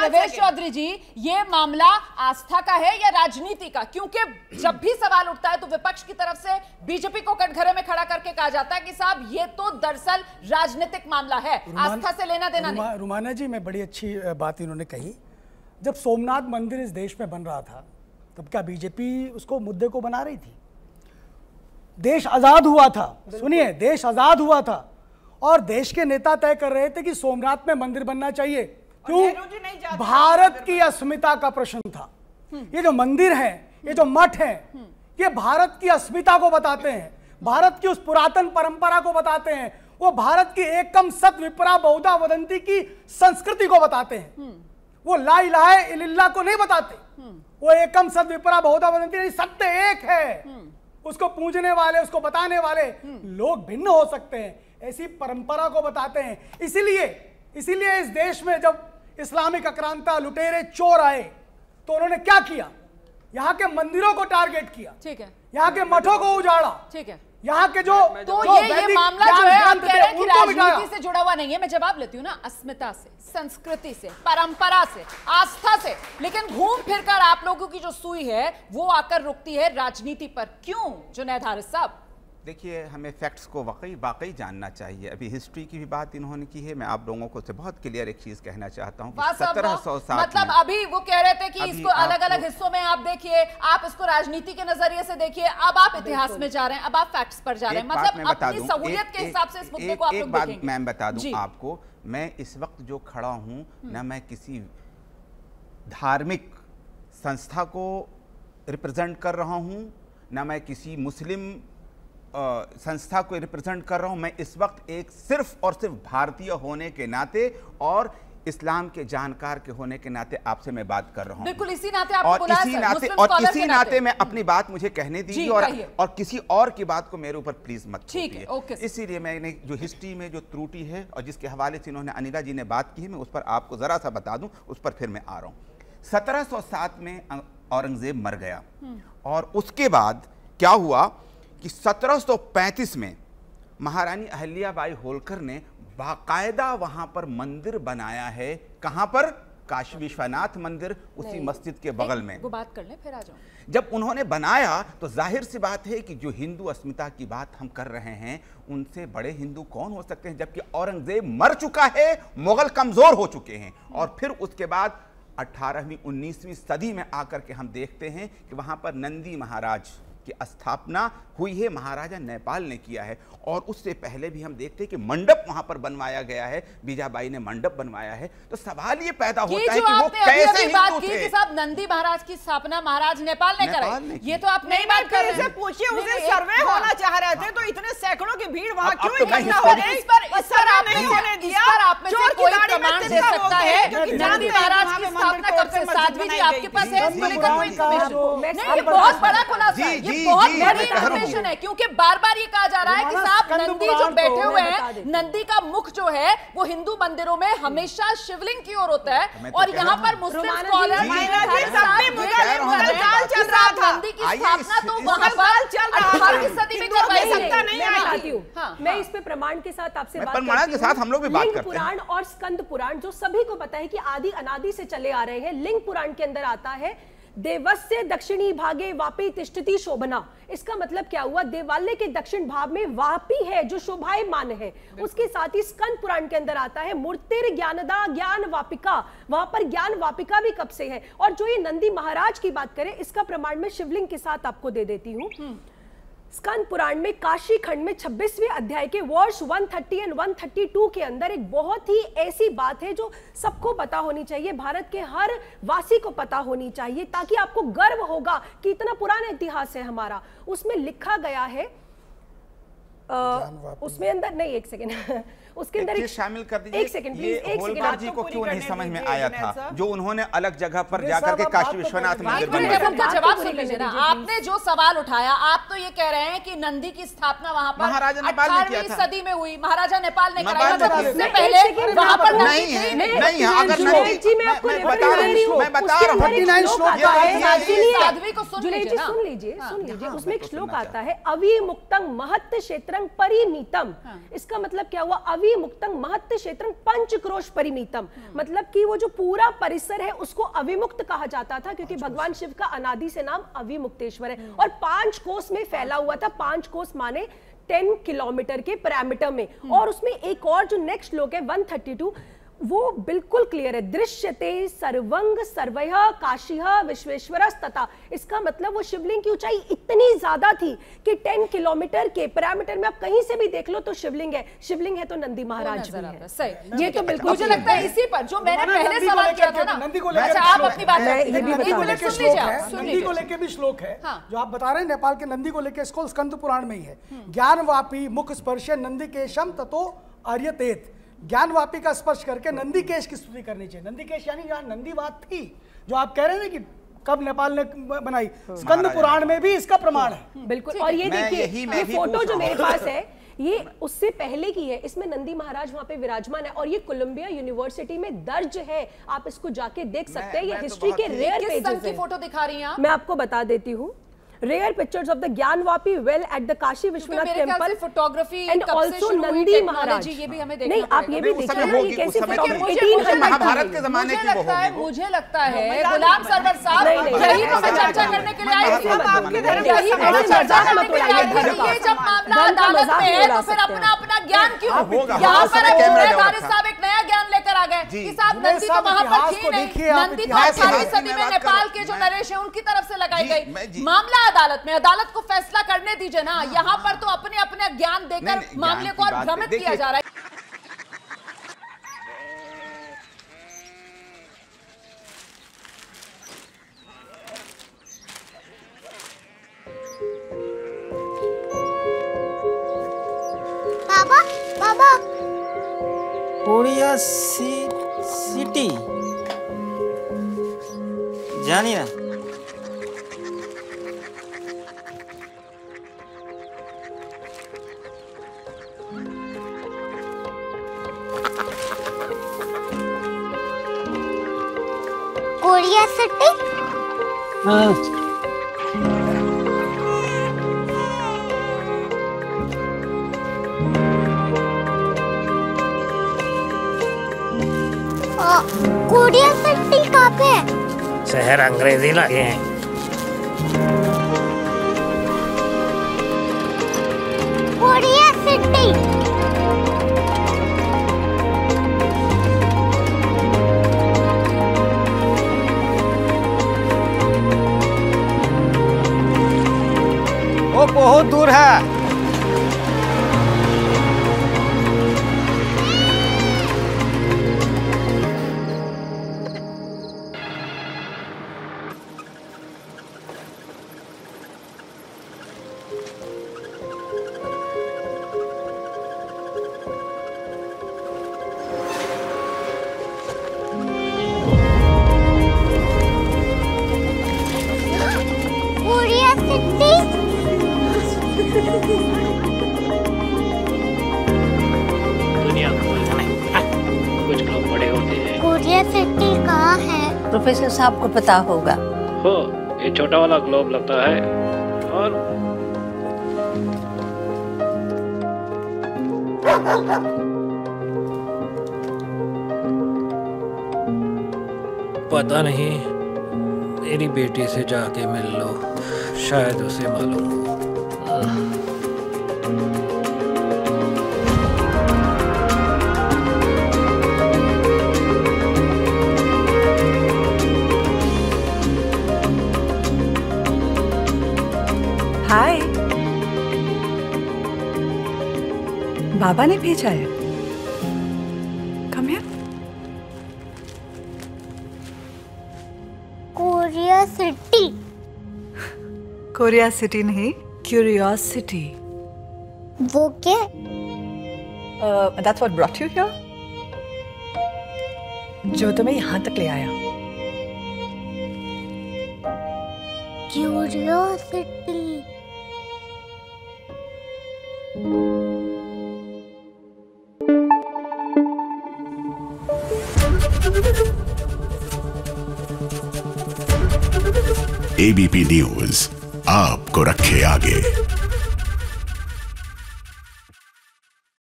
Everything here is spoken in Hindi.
देवेश चौधरी जी, ये मामला आस्था का है या राजनीति का? क्योंकि जब भी सवाल उठता है तो विपक्ष की तरफ से बीजेपी को कटघरे में खड़ा करके कहा जाता है कि साहब ये तो दरअसल राजनीतिक मामला है, आस्था से लेना देना नहीं। रुमाना जी, मैं बड़ी अच्छी बात इन्होंने कही। जब सोमनाथ मंदिर इस देश में बन रहा था तब क्या बीजेपी उसको मुद्दे को बना रही थी? देश आजाद हुआ था, सुनिए, देश आजाद हुआ था और देश के नेता तय कर रहे थे कि सोमनाथ में मंदिर बनना चाहिए। क्यों? भारत की अस्मिता का प्रश्न था। ये जो मंदिर है, ये जो मठ है, ये भारत की अस्मिता को बताते हैं, भारत की उस पुरातन परंपरा को बताते हैं, वो भारत की एकम सत विप्रा बहुधा वदंती की संस्कृति को बताते हैं। वो ला इलाहा इल्लल्लाह को नहीं बताते, वो एकम सत विप्रा बहुधा वदंती, सत्य एक है, उसको पूजने वाले, उसको बताने वाले लोग भिन्न हो सकते हैं, ऐसी परंपरा को बताते हैं। इसीलिए इस देश में जब इस्लामिक आक्रांता, लुटेरे, चोर आए तो उन्होंने क्या किया? यहाँ के मंदिरों को टारगेट किया, ठीक है, यहाँ के मठों को उजाड़ा, ठीक है, यहाँ के जो ये मामला जो है आप कह रहे हैं कि राजनीति से जुड़ा हुआ नहीं है। मैं जवाब लेती हूँ ना, अस्मिता से, संस्कृति से, परंपरा से, आस्था से, लेकिन घूम फिरकर आप लोगों की जो सुई है वो आकर रुकती है राजनीति पर। क्यों जुनैद हारिस साहब? देखिए, हमें फैक्ट्स को वाकई जानना चाहिए। अभी हिस्ट्री की भी बात इन्होंने की है, मैं आप लोगों को से बहुत क्लियर एक चीज कहना चाहता हूँ। 1707 मतलब अभी वो कह रहे थे कि इसको अलग अलग हिस्सों में आप देखिए, आप इसको राजनीति के नजरिए से देखिए, अब आप इतिहास में जा रहे हैं, अब आप फैक्ट्स पर जा रहे हैं, मतलब अपनी सहूलियत के हिसाब से इस मुद्दे को आप लोग देखेंगे। एक बात मैं बता दूं आपको, मैं इस वक्त जो खड़ा हूं ना, मैं किसी धार्मिक संस्था को रिप्रेजेंट कर रहा हूं, ना मैं किसी मुस्लिम संस्था को रिप्रेजेंट कर रहा हूं। मैं इस वक्त एक सिर्फ और सिर्फ भारतीय होने के नाते और इस्लाम के जानकार के होने के नाते आपसे मैं बात कर रहा हूं। बिल्कुल इसी नाते आपको बुलाया सर, इसी नाते मैं अपनी बात मुझे कहने दीजिए और किसी और की बात को मेरे ऊपर प्लीज मत थोपिए। इसीलिए मैंने जो हिस्ट्री में जो त्रुटि है और जिसके हवाले से इन्होंने अनिला जी ने बात की है, मैं उस पर आपको जरा सा बता दूं, उस पर फिर मैं आ रहा हूं। 1707 में औरंगजेब मर गया और उसके बाद क्या हुआ कि 1735 में महारानी अहिल्याबाई होलकर ने बाकायदा वहां पर मंदिर बनाया है। कहां पर? काशी विश्वनाथ मंदिर, उसी मस्जिद के बगल में। वो बात कर ले, फिर आ जाओ। जब उन्होंने बनाया तो जाहिर सी बात है कि जो हिंदू अस्मिता की बात हम कर रहे हैं, उनसे बड़े हिंदू कौन हो सकते हैं, जबकि औरंगजेब मर चुका है, मुगल कमजोर हो चुके हैं। और फिर उसके बाद 18वीं 19वीं सदी में आकर के हम देखते हैं कि वहां पर नंदी महाराज की स्थापना हुई है, महाराजा नेपाल ने किया है। और उससे पहले भी हम देखते हैं कि मंडप वहां पर बनवाया गया है, बीजाबाई ने मंडप बनवाया है। तो सवाल ये पैदा होता है कि वो कैसे हिंदू थे? कि साहब नंदी महाराज की स्थापना महाराज नेपाल ने कराई, ये तो आप नहीं बात कर रहे हैं। पूछिए, उसे सर्वे होना चाह रहे थे तो इतने सैकड़ों की भीड़ वहां क्यों इकट्ठा हो गई? इस पर आपने होने दिया, आप में से कोई प्रमाण दे सकता है कि नंदी महाराज की स्थापना कब से? साध्वी जी आपके पास है इसको लेकर कोई इंफॉर्मेशन? नहीं, ये बहुत बड़ा खुलासा है, ये बहुत बड़ी इंफॉर्मेशन है, क्योंकि बार बार ये कहा जा रहा है कि साहब नंदी जो बैठे हुए हैं, नंदी का मुख जो है वो हिंदू मंदिरों में हमेशा शिवलिंग की ओर होता है। और यहाँ पर मुस्लिम स्कॉलर नंदी की स्थापना तो वहां पर 18वीं सदी में करवाई सकता नहीं है। मैं इस पे प्रमाण के साथ आपसे बात प्रमाण के साथ हम लोग भी बात करते हैं। पुराण और स्कंद पुराण जो सभी को पता है कि आदि अनादि से चले आ रहे हैं। लिंग पुराण के अंदर आता है देवस्य दक्षिणी भागे वापी तिष्ठति शोभना। इसका मतलब क्या हुआ? देवालय के दक्षिण भाग में वापी है जो शोभायमान है। उसके साथ ही स्कंद पुराण के अंदर आता है मूर्तिर ज्ञानदा ज्ञान वापिका, वहां पर ज्ञान वापिका भी कब से है। और जो ये नंदी महाराज की बात करें, इसका प्रमाण मैं शिवलिंग के साथ आपको दे देती हूँ। स्कंद पुराण में काशी खंड में 26वें अध्याय के वर्ष 130 और 132 के अंदर एक बहुत ही ऐसी बात है जो सबको पता होनी चाहिए, भारत के हर वासी को पता होनी चाहिए, ताकि आपको गर्व होगा कि इतना पुराना इतिहास है हमारा। उसमें लिखा गया है, उसमें अंदर नहीं, एक सेकेंड, उसके अंदर एक शामिल कर दीजिए। एक सेकंड प्लीज, एक सेकंड। होलकर जी को क्यों नहीं समझ में आया था जो उन्होंने अलग जगह पर जाकर के काशी विश्वनाथ मंदिर बनाया? जवाब सुन लीजिए ना, आपने जो सवाल उठाया, आप तो तो ये कह रहे हैं कि नंदी की स्थापना वहां पर महाराजा नेपाल ने किया 18वीं था। सदी में हुई, महाराजा नेपाल ने कराई। नेपाल मतलब ने इससे किया। पहले वहां पर नहीं है, नहीं है। अगर नंदी, मैं बता रहा हूँ, मैं बता रहा हूँ, साध्वी को सुन लीजिए, सुन लीजिए। उसमें एक श्लोक आता है, अविमुक्तं महत् क्षेत्रं परिमितम। इसका मतलब क्या हुआ? अविमुक्तं महत् क्षेत्रं पंचक्रोश परिमितम, मतलब कि वो जो पूरा परिसर है उसको अविमुक्त कहा जाता था, क्योंकि भगवान शिव का अनादि से नाम अविमुक्तेश्वर है, और 5 कोस में फैला हुआ था। 5 कोस माने 10 किलोमीटर के पैरामीटर में। और उसमें एक और जो नेक्स्ट श्लोक है 132, वो बिल्कुल क्लियर है, दृश्यते सर्वंग सर्वयः काशीः विश्वेश्वरस्तथा। इसका मतलब वो शिवलिंग की ऊंचाई इतनी ज्यादा थी कि 10 किलोमीटर के पैरामीटर में आप कहीं से भी देख लो तो शिवलिंग है। शिवलिंग है तो नंदी महाराज भी है। सही, ये तो बिल्कुल मुझे लगता है इसी पर जो मैंने पहले सवाल किया था ना। अच्छा, आप अपनी बात नंदी को लेके भी श्लोक है जो आप बता रहे हैं नेपाल के नंदी को लेके, इसको स्कंद पुराण में ही है। ज्ञानवापी मुख स्पर्श नंदिकेशम ततो आर्यतेत। ज्ञानवापी का स्पर्श करके नंदिकेश की स्तुति करनी चाहिए। नंदिकेश यानी जहां नंदीवात थी, जो आप कह रहे हैं ना कि कब नेपाल ने बनाई, स्कंद पुराण में भी इसका प्रमाण है। बिल्कुल। और ये देखिए, ये फोटो जो मेरे पास है ये उससे पहले की है। इसमें नंदी महाराज वहां पे विराजमान है और ये कोलंबिया यूनिवर्सिटी में दर्ज है। आप इसको जाके देख सकते हैं। ये हिस्ट्री के रेयर पेजेस की फोटो दिखा रही हैं आप? मैं आपको बता देती हूँ। Rare pictures of the Gyanvapi well at the Kashi Vishwanath temple, photography and also Nandi Maharaj. ये भी हमें देखना नहीं, आप ये भी देखिए ना, ये कैसी महाभारत के जमाने की वो होगी। मुझे लगता है गुलाम सरवर साहब यही तो मैं चर्चा करने के लिए आई थी। ये जब मामला अदालत में है तो फिर अपना अपना ज्ञान क्यों? यहाँ पर साहब एक नया ज्ञान लेकर आ गए कि साहब नंदी तो वहां पर थी नहीं, नंदी तो 18वीं सदी में नेपाल के जो नरेश है उनकी तरफ से लगाई गई। मामला अदालत में, अदालत को फैसला करने दीजिए ना। यहाँ पर तो अपने अपने ज्ञान देकर मामले को और भ्रमित किया जा रहा है। बाबा, बाबा, कोरिया सिटी जानिए ना। Korea city? कोरिया सिटी कहाँ पे है? शहर अंग्रेजी लगे हैं। Korea city. वो बहुत दूर है। Korea city. दुनिया कुछ लोग बड़े होते हैं। कोरिया सिटी कहाँ है? प्रोफेसर साहब को पता होगा। हो, ये छोटा वाला ग्लोब लगता है और पता नहीं, मेरी बेटी से जाके मिल लो, शायद उसे मालूम हो। हाय, बाबा ने भेजा है। Come here. Korea city. Korea city नहीं, क्यूरियोसिटी। वो क्या? That's what brought you here? जो तुम्हें यहाँ तक ले आया। क्यूरियोसिटी। एबीपी न्यूज आपको रखे आगे।